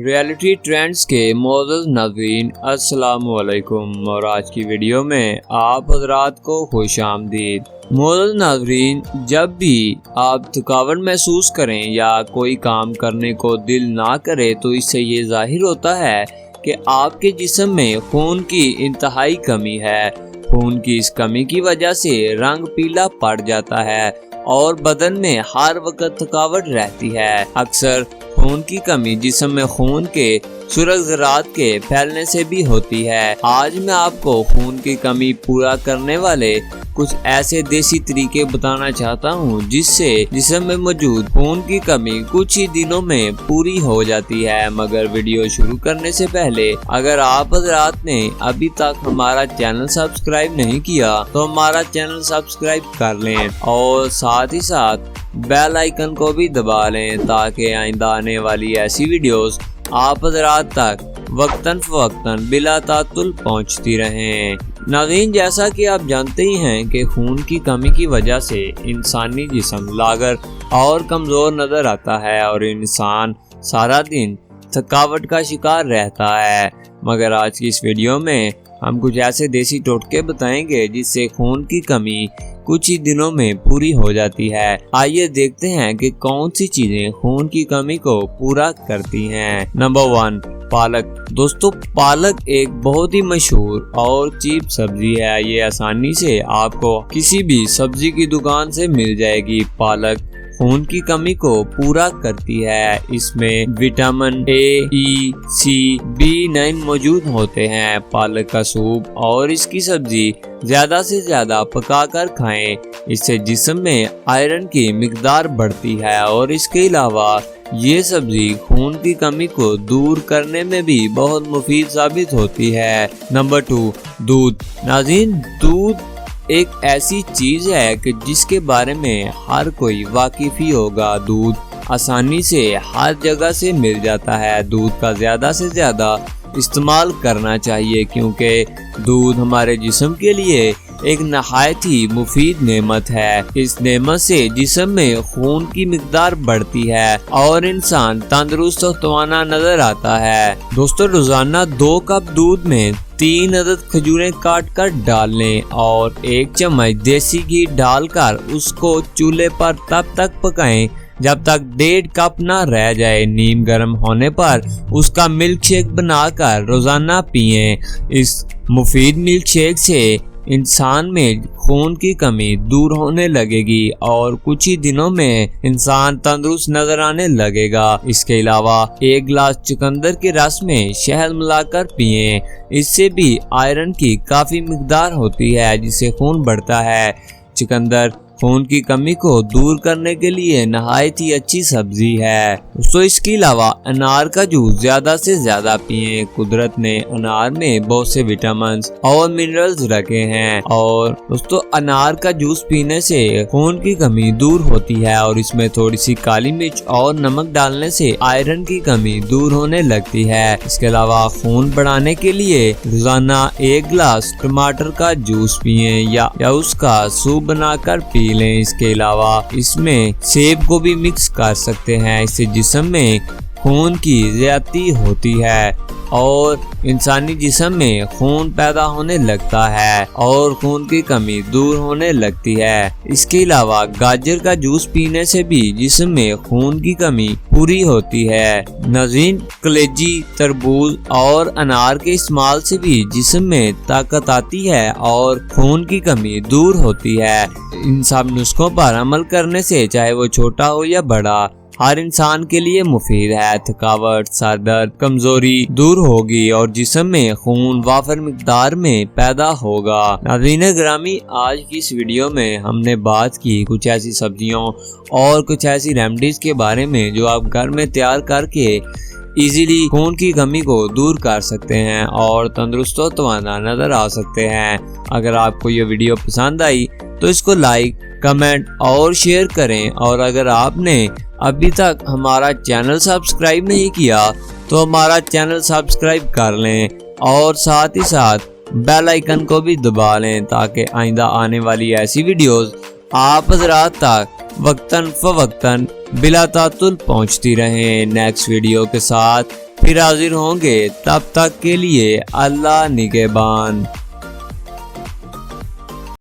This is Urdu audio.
ریئلٹی ٹرینڈز کے معزز ناظرین السلام علیکم، اور آج کی ویڈیو میں آپ حضرات کو خوش آمدید۔ معزز ناظرین، جب بھی آپ تھکاوٹ محسوس کریں یا کوئی کام کرنے کو دل نہ کرے تو اس سے یہ ظاہر ہوتا ہے کہ آپ کے جسم میں خون کی انتہائی کمی ہے۔ خون کی اس کمی کی وجہ سے رنگ پیلا پڑ جاتا ہے اور بدن میں ہر وقت تھکاوٹ رہتی ہے۔ اکثر خون کی کمی جسم میں خون کے سرخ ذرات کے پھیلنے سے بھی ہوتی ہے۔ آج میں آپ کو خون کی کمی پورا کرنے والے کچھ ایسے دیسی طریقے بتانا چاہتا ہوں جس سے جسم میں موجود خون کی کمی کچھ ہی دنوں میں پوری ہو جاتی ہے۔ مگر ویڈیو شروع کرنے سے پہلے اگر آپ حضرات نے ابھی تک ہمارا چینل سبسکرائب نہیں کیا تو ہمارا چینل سبسکرائب کر لیں اور ساتھ ہی ساتھ بیل آئیکن کو بھی دبا لیں تاکہ آئندہ آنے والی ایسی ویڈیوز آپ حضرات تک وقتاً فوقتاً بلا تعطل پہنچتی رہیں۔ ناظرین، جیسا کہ آپ جانتے ہی ہیں کہ خون کی کمی کی وجہ سے انسانی جسم لاغر اور کمزور نظر آتا ہے اور انسان سارا دن تھکاوٹ کا شکار رہتا ہے۔ مگر آج کی اس ویڈیو میں ہم کچھ ایسے دیسی ٹوٹکے بتائیں گے جس سے خون کی کمی کچھ ہی دنوں میں پوری ہو جاتی ہے۔ آئیے دیکھتے ہیں کہ کون سی چیزیں خون کی کمی کو پورا کرتی ہیں۔ نمبر 1، پالک۔ دوستو، پالک ایک بہت ہی مشہور اور چیپ سبزی ہے۔ یہ آسانی سے آپ کو کسی بھی سبزی کی دکان سے مل جائے گی۔ پالک خون کی کمی کو پورا کرتی ہے۔ اس میں vitamin A, E, C, B9 موجود ہوتے ہیں۔ پالک کا سوپ اور اس کی سبزی زیادہ سے زیادہ پکا کر کھائیں، اس سے جسم میں آئرن کی مقدار بڑھتی ہے اور اس کے علاوہ یہ سبزی خون کی کمی کو دور کرنے میں بھی بہت مفید ثابت ہوتی ہے۔ نمبر 2، دودھ۔ ناظرین، دودھ ایک ایسی چیز ہے کہ جس کے بارے میں ہر کوئی واقف ہی ہوگا۔ دودھ آسانی سے ہر جگہ سے مل جاتا ہے۔ دودھ کا زیادہ سے زیادہ استعمال کرنا چاہیے کیونکہ دودھ ہمارے جسم کے لیے ایک نہایت ہی مفید نعمت ہے۔ اس نعمت سے جسم میں خون کی مقدار بڑھتی ہے اور انسان تندرست و توانا نظر آتا ہے۔ دوستو، روزانہ 2 کپ دودھ میں 3 عدد کھجوریں کاٹ کر ڈال لیں اور 1 چمچ دیسی گھی ڈال کر اس کو چولہے پر تب تک پکائیں جب تک 1.5 کپ نہ رہ جائے۔ نیم گرم ہونے پر اس کا ملک شیک بنا کر روزانہ پئیں۔ اس مفید ملک شیک سے انسان میں خون کی کمی دور ہونے لگے گی اور کچھ ہی دنوں میں انسان تندرست نظر آنے لگے گا۔ اس کے علاوہ 1 گلاس چقندر کے رس میں شہد ملا کر پئیں۔ اس سے بھی آئرن کی کافی مقدار ہوتی ہے جس سے خون بڑھتا ہے۔ چقندر خون کی کمی کو دور کرنے کے لیے نہایت ہی اچھی سبزی ہے۔ تو اس کے علاوہ انار کا جوس زیادہ سے زیادہ پئیں۔ قدرت نے انار میں بہت سے وٹامنز اور منرلز رکھے ہیں اور دوستو، انار کا جوس پینے سے خون کی کمی دور ہوتی ہے اور اس میں تھوڑی سی کالی مرچ اور نمک ڈالنے سے آئرن کی کمی دور ہونے لگتی ہے۔ اس کے علاوہ خون بڑھانے کے لیے روزانہ 1 گلاس ٹماٹر کا جوس پئیں یا اس کا سوپ بنا کر پی لیں۔ اس کے علاوہ اس میں سیب کو بھی مکس کر سکتے ہیں۔ اس سے جسم میں خون کی زیادتی ہوتی ہے اور انسانی جسم میں خون پیدا ہونے لگتا ہے اور خون کی کمی دور ہونے لگتی ہے۔ اس کے علاوہ گاجر کا جوس پینے سے بھی جسم میں خون کی کمی پوری ہوتی ہے۔ ناظرین، کلیجی، تربوز اور انار کے استعمال سے بھی جسم میں طاقت آتی ہے اور خون کی کمی دور ہوتی ہے۔ ان سب نسخوں پر عمل کرنے سے چاہے وہ چھوٹا ہو یا بڑا، ہر انسان کے لیے مفید ہے۔ تھکاوٹ، سر درد، کمزوری دور ہوگی اور جسم میں خون وافر مقدار میں پیدا ہوگا۔ ناظرین گرامی، آج کی اس ویڈیو میں ہم نے بات کی کچھ ایسی سبزیوں اور کچھ ایسی ریمیڈیز کے بارے میں جو آپ گھر میں تیار کر کے ایزیلی خون کی کمی کو دور کر سکتے ہیں اور تندرست و توانا نظر آ سکتے ہیں۔ اگر آپ کو یہ ویڈیو پسند آئی تو اس کو لائک، کمنٹ اور شیئر کریں، اور اگر آپ نے ابھی تک ہمارا چینل سبسکرائب نہیں کیا تو ہمارا چینل سبسکرائب کر لیں اور ساتھ ہی ساتھ بیل آئیکن کو بھی دبا لیں تاکہ آئندہ آنے والی ایسی ویڈیوز آپ حضرات تک وقتاً فوقتاً بلا تعطل پہنچتی رہیں۔ نیکسٹ ویڈیو کے ساتھ پھر حاضر ہوں گے، تب تک کے لیے اللہ نگہبان۔